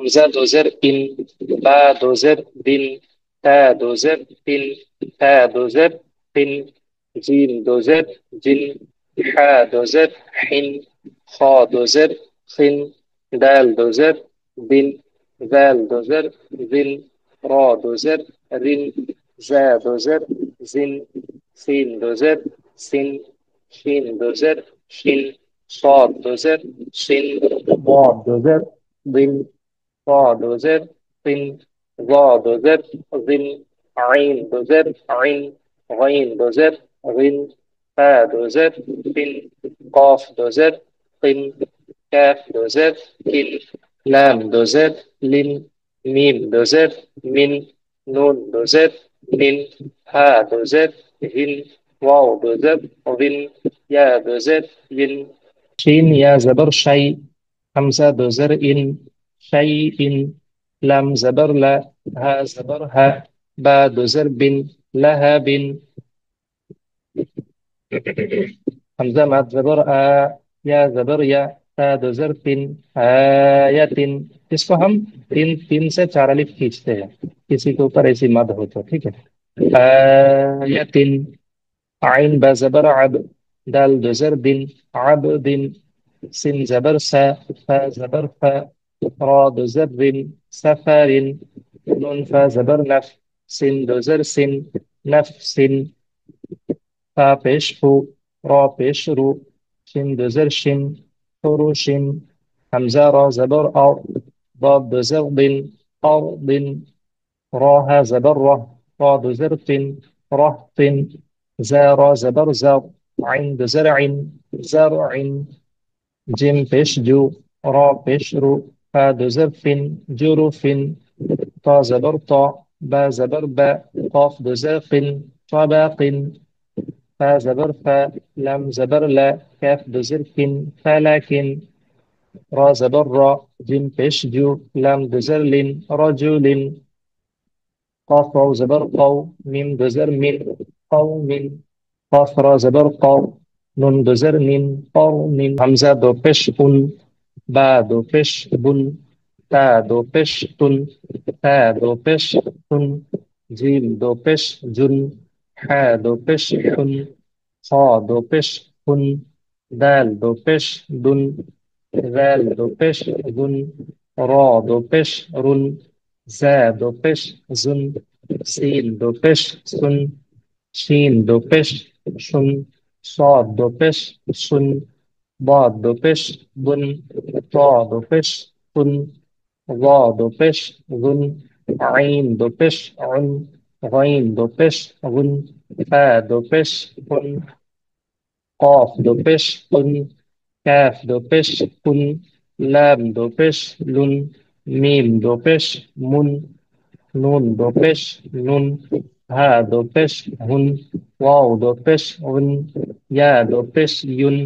همزة دو زر إن، با دو زر بن، تا دو زر تن، تا دو زر قن، جيم دو زر جن، حا دو زر حن، خا دو زر خن، دال دو زر دن، ذال دو زر ذن، را دو زر رن، زا دو زر زن، سين دو زر سن، شين دو زر شن، صاد دو زر صن، ضاد دو زر ضن، طا دو زر طن، ظا دو زر ظن، عين دو زر عن، غين دو زر غن، فا دو زر فن، قاف دو زر قن، كاف دو زر كن، لام دو زر لن، ميم دو زر من، نون دو زر نن، ها دو زر هن، واو دو زر ظن، يا دو زر ين، شين يا زبر شيء، همزة دو زر إن، شيء، لام زبر لا، ها زبر ها، با دو زر بن، لها بن، همزة مع زبر يا زبر या, ता दो जर तीन, या तीन। इसको हम तीन तीन से चार अलिफ खींचते हैं, किसी के ऊपर ऐसी मद हो तो, ठीक है। या तीन, आइन बा जबर अब, दाल दो जर दिन, अब दिन, सिन जबर सा, फा जबर फा, را दो जर रिन, सफारिन, नून फा जबर नफ, सिन दो जर सिन, नफ सिन, فا پیش فو، را پیش رو، شین دو شین، فروشین، همزه را زبر آ، ضاد دو زر ضن، أرض، راها زبر ره، را دو زر فن، رهط، زا را زبر زر، عين دو زرع، زرع، جيم پیش جو، را پیش رو، فا دو زر فن، جروف، طا زبر طا، با زبر با، قاف دو زر قن، طباق، فا زبر فا، لام زبر لا، كاف دو كن، فلكن، را زبر را، جيم بيش جو، لام لين، رجل، قاف واو زبر قو، ميم من، قوم، قاف را زبر قو، نون نين، قوم، همزة دو بيش بن، با دو بيش بن، تا دو بيش تن، تا دو بيش تن، جيم دو بيش جن، حا دو بيش حن، خا دو پیش کن، دال دو پیش دن، ذال دو پیش ذن، را دو پیش رن، زا دو پیش زن، سین دو پیش سن، شین دو پیش شن، صاد دو پیش سن، ضاد دو پیش بن، طا دو پیش کن، ظا دو پیش ظن، عین دو پیش عن، غین دو پیش غن، فا دو پیش کن، قاف دو پیش قن، كاف دو پیش کن، لام دو پیش لن، ميم دو پیش من، نون دو پیش نون، ها دو پیش هن، واو دو پیش ون، یا دو پیش ین،